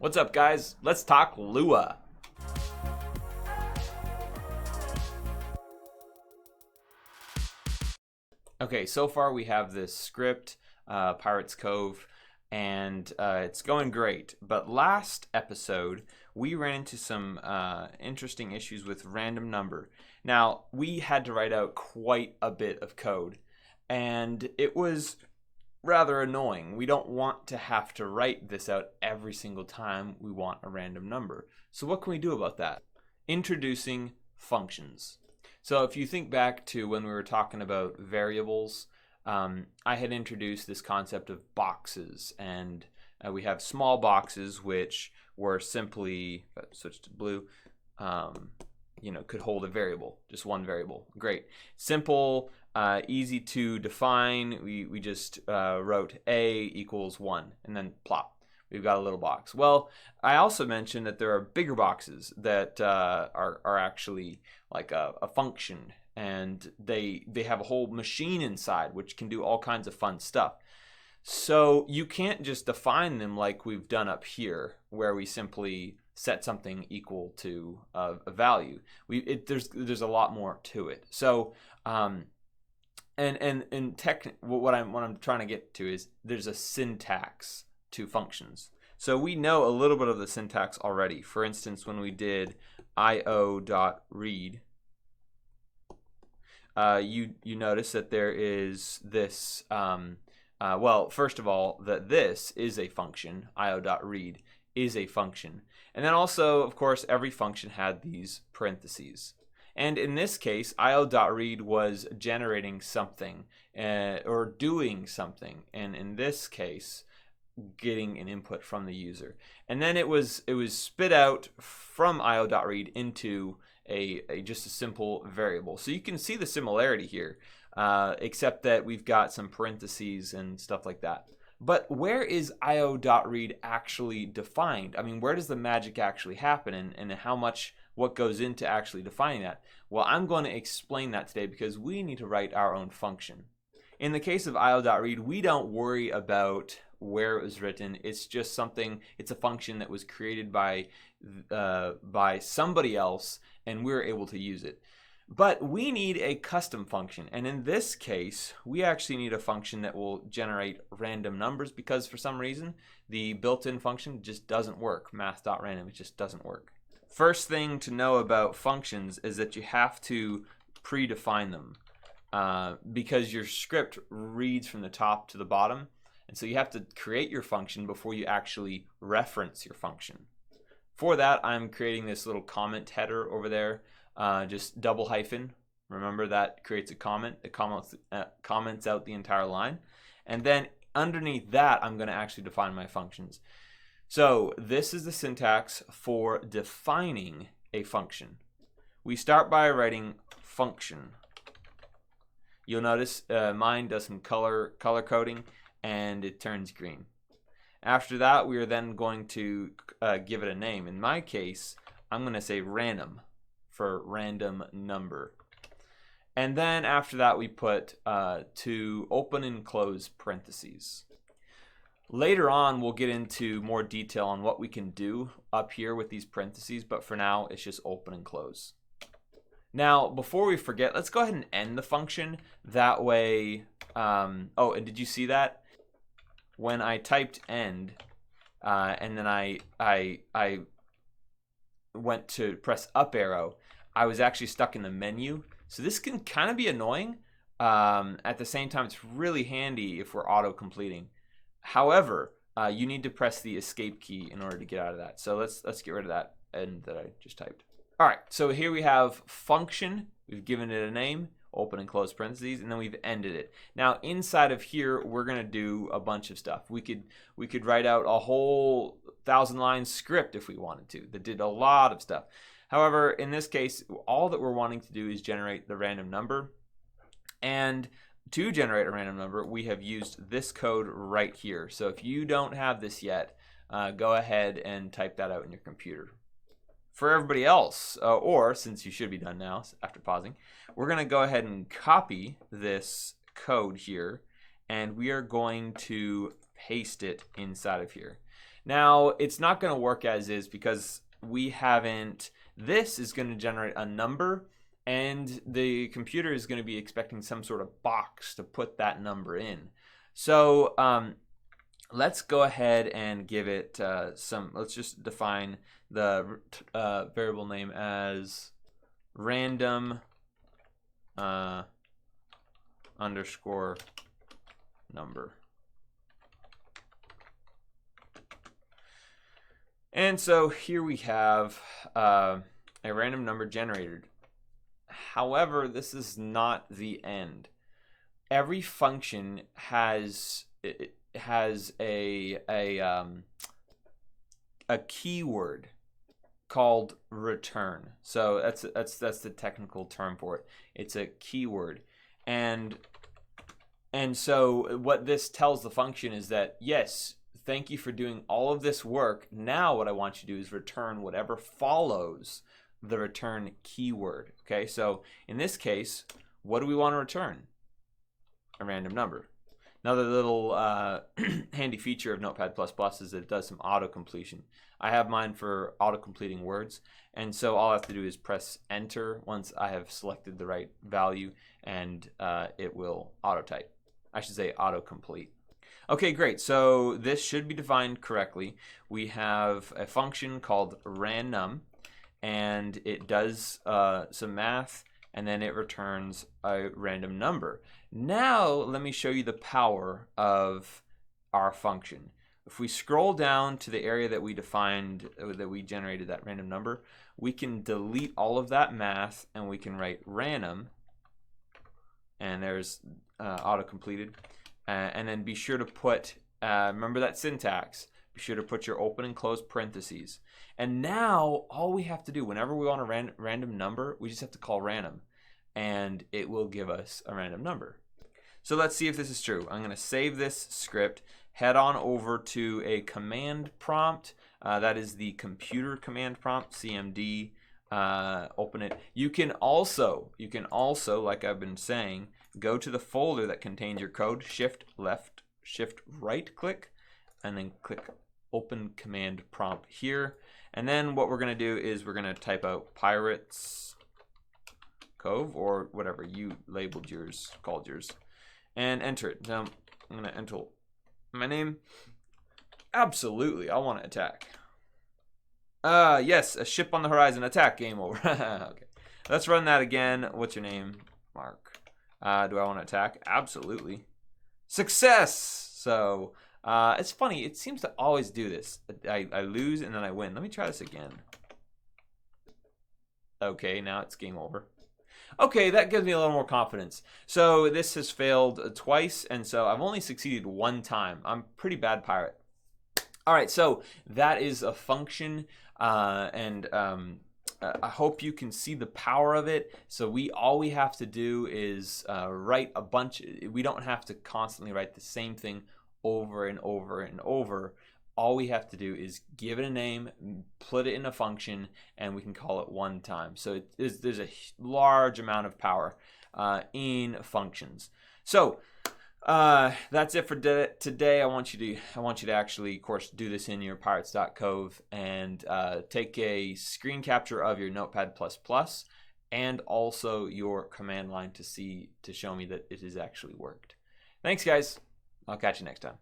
What's up, guys? Let's talk Lua. Okay, so far we have this script, Pirates Cove, and it's going great. But last episode, we ran into some interesting issues with random number. Now, we had to write out quite a bit of code, and it was rather annoying. We don't want to have to write this out every single time we want a random number. So what can we do about that? Introducing functions. So if you think back to when we were talking about variables, I had introduced this concept of boxes, and we have small boxes which were simply, if I switch to blue, could hold a variable, just one variable. Great. Simple, easy to define. We just wrote a equals 1 and then plop. We've got a little box. Well, I also mentioned that there are bigger boxes that are actually like a function, and they have a whole machine inside which can do all kinds of fun stuff. So you can't just define them like we've done up here, where we simply set something equal to a value. There's a lot more to it. So what I'm trying to get to is there's a syntax to functions. So we know a little bit of the syntax already. For instance, when we did io.read, you notice that there is this, well, first of all, that this is a function, io.read is a function. And then also, of course, every function had these parentheses. And in this case, io.read was generating something or doing something. And in this case, getting an input from the user. And then it was spit out from io.read into just a simple variable. So you can see the similarity here, except that we've got some parentheses and stuff like that. But where is io.read actually defined? I mean, where does the magic actually happen, and what goes into actually defining that? Well, I'm going to explain that today because we need to write our own function. In the case of io.read, we don't worry about where it was written. It's just it's a function that was created by somebody else, and we're able to use it. But we need a custom function, and in this case, we actually need a function that will generate random numbers because for some reason, the built-in function just doesn't work. Math.random, it just doesn't work. First thing to know about functions is that you have to predefine them because your script reads from the top to the bottom, and so you have to create your function before you actually reference your function. For that, I'm creating this little comment header over there. Just double hyphen. Remember, that creates a comment. It comments out the entire line. And then underneath that, I'm going to actually define my functions. So this is the syntax for defining a function. We start by writing function. You'll notice mine does some color coding, and it turns green. After that, we are then going to give it a name. In my case, I'm going to say random for random number. And then after that, we put to open and close parentheses. Later on, we'll get into more detail on what we can do up here with these parentheses, but for now, it's just open and close. Now, before we forget, let's go ahead and end the function. That way, oh, and did you see that? When I typed end, and then I went to press up arrow, I was actually stuck in the menu. So this can kind of be annoying. At the same time, it's really handy if we're auto-completing. However, you need to press the escape key in order to get out of that. So let's get rid of that end that I just typed. All right, so here we have function. We've given it a name, open and close parentheses, and then we've ended it. Now inside of here, we're gonna do a bunch of stuff. We could write out a whole 1,000-line script if we wanted to that did a lot of stuff. However, in this case, all that we're wanting to do is generate the random number. And to generate a random number, we have used this code right here. So if you don't have this yet, go ahead and type that out in your computer. For everybody else, or since you should be done now after pausing, we're going to go ahead and copy this code here, and we are going to paste it inside of here. Now, it's not going to work as is because we haven't, this is going to generate a number, and the computer is going to be expecting some sort of box to put that number in. So let's go ahead and give it let's just define the variable name as random underscore number. And so here we have a random number generated. However, this is not the end. Every function has a keyword called return. So that's the technical term for it. It's a keyword, and so what this tells the function is that, yes, thank you for doing all of this work. Now what I want you to do is return whatever follows the return keyword. Okay, so in this case, what do we want to return? A random number. Another little handy feature of Notepad++ is that it does some auto-completion. I have mine for auto-completing words, and so all I have to do is press enter once I have selected the right value, and it will auto-type. I should say auto-complete. Okay, great. So this should be defined correctly. We have a function called random, and it does some math, and then it returns a random number. Now let me show you the power of our function. If we scroll down to the area that we defined, that we generated that random number, we can delete all of that math, and we can write random, and there's auto-completed. And then be sure to put, remember that syntax, be sure to put your open and close parentheses. And now all we have to do, whenever we want a random number, we just have to call random, and it will give us a random number. So let's see if this is true. I'm going to save this script, head on over to a command prompt. That is the computer command prompt, CMD. Open it. You can also, like I've been saying, go to the folder that contains your code, shift left, shift right click, and then click open command prompt here. And then what we're going to do is we're going to type out Pirates Cove, or whatever you labeled yours, called yours, and enter it. Now I'm going to enter my name. Absolutely, I want to attack. Yes, a ship on the horizon, attack, game over. Okay, let's run that again. What's your name? Mark. Do I want to attack? Absolutely. Success! So, it's funny. It seems to always do this. I lose and then I win. Let me try this again. Okay, now it's game over. Okay, that gives me a little more confidence. So this has failed twice, and so I've only succeeded one time. I'm a pretty bad pirate. All right, so that is a function, I hope you can see the power of it. So all we have to do is write a bunch. We don't have to constantly write the same thing over and over and over. All we have to do is give it a name, put it in a function, and we can call it one time. So there's a large amount of power in functions. So that's it for today. I want you to actually, of course, do this in your pirates.cove and take a screen capture of your Notepad++ and also your command line to show me that it has actually worked. Thanks, guys. I'll catch you next time.